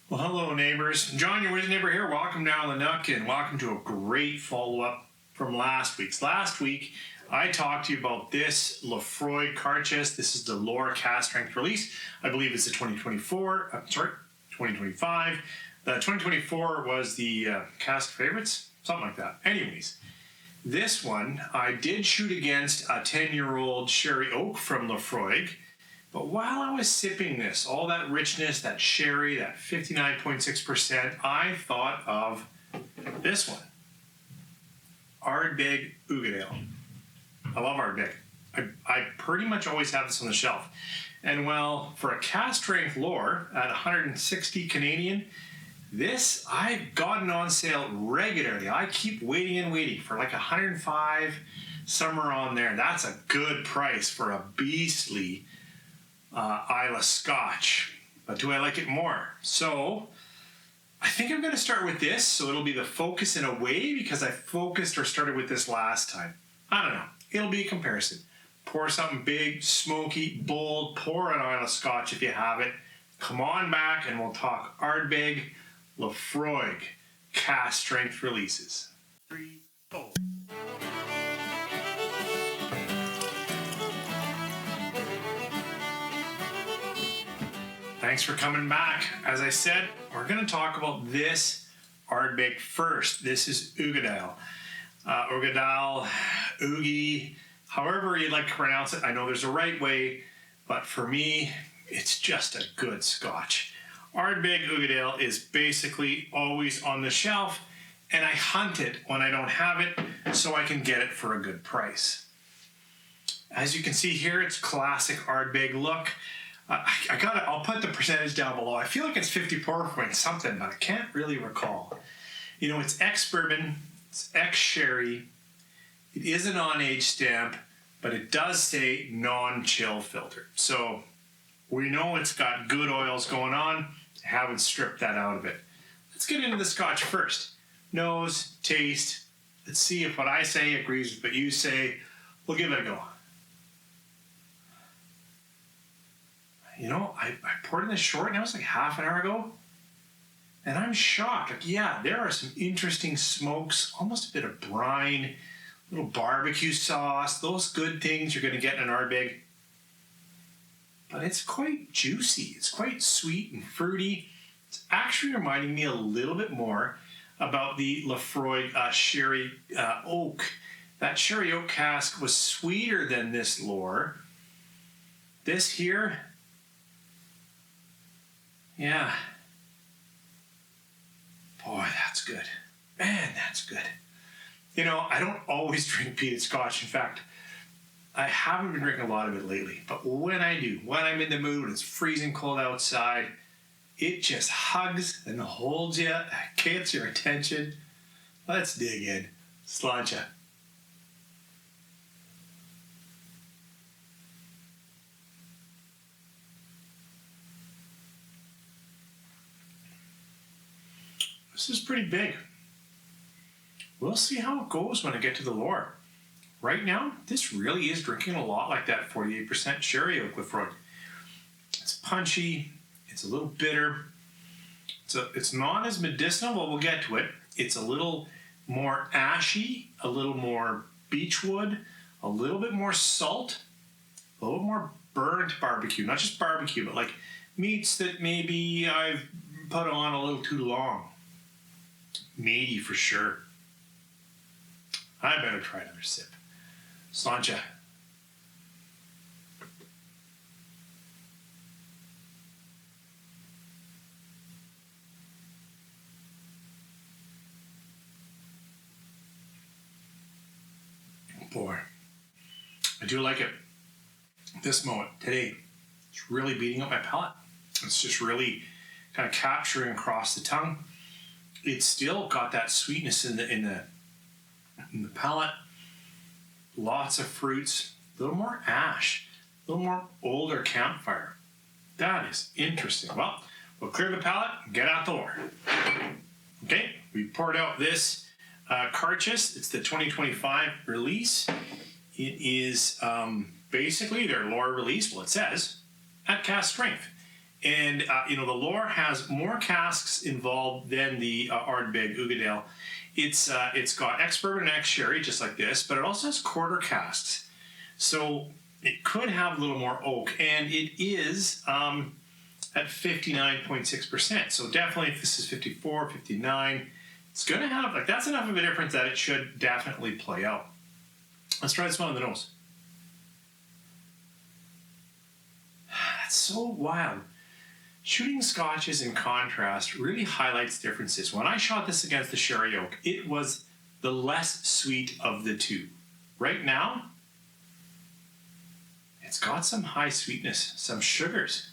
Well, hello, neighbors. John, your Whisky neighbor here. Welcome down the Nook, and welcome to a great follow-up from last week's. Last week, I talked to you about this Laphroaig Càirdeas. This is the Lower Cask Strength release. I believe it's the 2025. The 2024 was the Cask Favorites, something like that. Anyways, this one I did shoot against a 10-year-old sherry oak from Laphroaig. But while I was sipping this, all that richness, that sherry, that 59.6%, I thought of this one. Ardbeg Uigeadail. I love Ardbeg. I pretty much always have this on the shelf. And well, for a Cask Strength lore at 160 Canadian, this I've gotten on sale regularly. I keep waiting for like 105, somewhere on there. That's a good price for a beastly Islay Scotch, but do I like it more? So I think I'm going to start with this, so it'll be the focus in a way, because I focused or started with this last time. I don't know, it'll be a comparison. Pour something big, smoky, bold, pour an Islay Scotch if you have it. Come on back and we'll talk Ardbeg, Laphroaig, Cask Strength releases. 3, 4. Thanks for coming back. As I said, we're going to talk about this Ardbeg first. This is Uigeadail. Uigeadail, Oogie, however you'd like to pronounce it. I know there's a right way, but for me, it's just a good Scotch. Ardbeg Uigeadail is basically always on the shelf, and I hunt it when I don't have it so I can get it for a good price. As you can see here, it's classic Ardbeg look. I'll put the percentage down below. I feel like it's 54 point something, but I can't really recall. You know, it's ex-bourbon, it's ex-sherry. It is an on-age stamp, but it does say non-chill filtered. So we know it's got good oils going on. I haven't stripped that out of it. Let's get into the Scotch first. Nose, taste. Let's see if what I say agrees with what you say. We'll give it a go. You know, I poured in this short, and that was like half an hour ago. And I'm shocked. Like, yeah, there are some interesting smokes, almost a bit of brine, little barbecue sauce, those good things you're going to get in an Ardbeg. But it's quite juicy. It's quite sweet and fruity. It's actually reminding me a little bit more about the Laphroaig sherry oak. That sherry oak cask was sweeter than this lore. This here, yeah. Boy, that's good. Man, that's good. You know, I don't always drink peated Scotch. In fact, I haven't been drinking a lot of it lately. But when I do, when I'm in the mood, when it's freezing cold outside, it just hugs and holds you, gets your attention. Let's dig in. Sláinte. This is pretty big. We'll see how it goes when I get to the lore. Right now, this really is drinking a lot like that 48% sherry oak Laphroaig. It's punchy. It's a little bitter. It's not as medicinal, but we'll get to it. It's a little more ashy, a little more beechwood, a little bit more salt, a little more burnt barbecue. Not just barbecue, but like meats that maybe I've put on a little too long. Meaty for sure. I better try another sip. Sláinte. Boy, I do like it. This moment today, it's really beating up my palate. It's just really kind of capturing across the tongue. It's still got that sweetness in the palate. Lots of fruits, a little more ash, a little more older campfire. That is interesting. Well, we'll clear the palate and get out the lore. Okay, we poured out this Càirdeas. It's the 2025 release. It is basically their lore release. Well, it says at Cask Strength. And, the Loire has more casks involved than the Ardbeg Uigeadail. It's got ex-bourbon and ex-sherry, just like this, but it also has quarter casks. So it could have a little more oak, and it is at 59.6%. So definitely, if this is 54, 59, it's going to have, that's enough of a difference that it should definitely play out. Let's try this one on the nose. That's so wild. Shooting scotches in contrast really highlights differences. When I shot this against the sherry oak, it was the less sweet of the two. Right now, it's got some high sweetness, some sugars.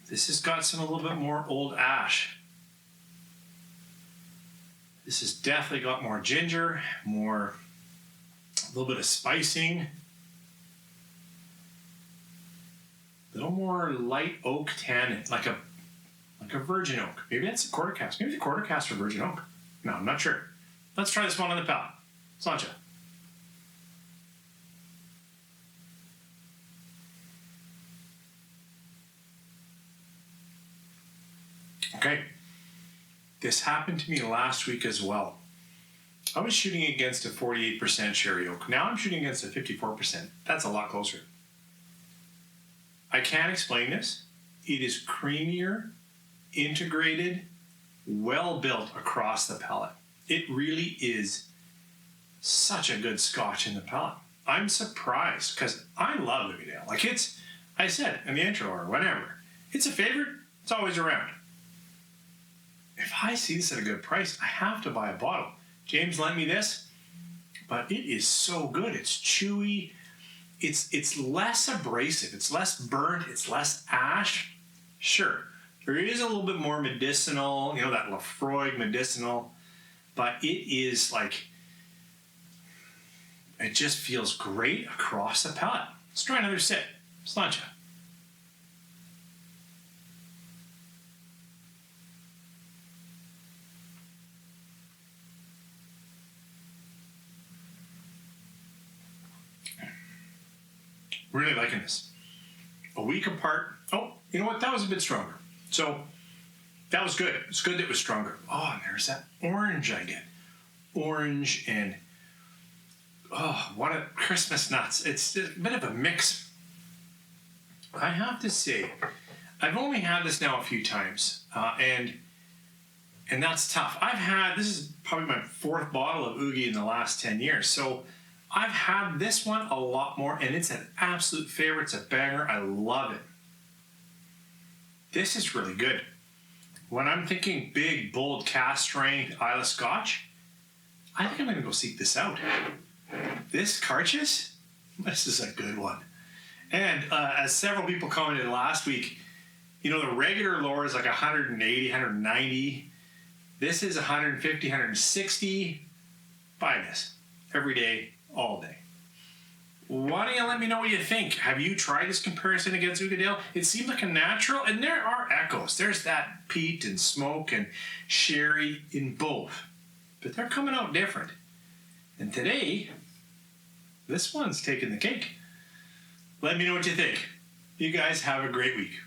This has got a little bit more old ash. This has definitely got more ginger, a little bit of spicing. A little more light oak tannin, like a virgin oak. Maybe that's a quarter cask. Maybe it's a quarter cask or virgin oak. No, I'm not sure. Let's try this one on the palate. Sláinte. Okay. This happened to me last week as well. I was shooting against a 48% sherry oak. Now I'm shooting against a 54%. That's a lot closer. I can't explain this. It is creamier, integrated, well built across the palate. It really is such a good scotch in the palate. I'm surprised because I love Uigeadail. I said in the intro or whatever, it's a favorite. It's always around. If I see this at a good price, I have to buy a bottle. James lent me this, but it is so good. It's chewy. It's less abrasive, it's less burnt, it's less ash. Sure, there is a little bit more medicinal, that Laphroaig medicinal, but it is it just feels great across the palate. Let's try another sip. Sláinte. Really liking this. A week apart. Oh, you know what? That was a bit stronger. So that was good. It's good that it was stronger. Oh, and there's that orange I get. Orange and what a Christmas nuts. It's a bit of a mix. I have to say, I've only had this now a few times, and that's tough. This is probably my fourth bottle of Uigeadail in the last 10 years. So I've had this one a lot more, and it's an absolute favorite. It's a banger. I love it. This is really good. When I'm thinking big, bold, cask strength Islay Scotch, I think I'm going to go seek this out. This Càirdeas, this is a good one. And as several people commented last week, the regular Loire is like 180, 190. This is 150, 160. Buy this every day. All day. Why don't you let me know what you think? Have you tried this comparison against Uigeadail? It seems like a natural, and there are echoes. There's that peat and smoke and sherry in both, but they're coming out different. And today, this one's taking the cake. Let me know what you think. You guys have a great week.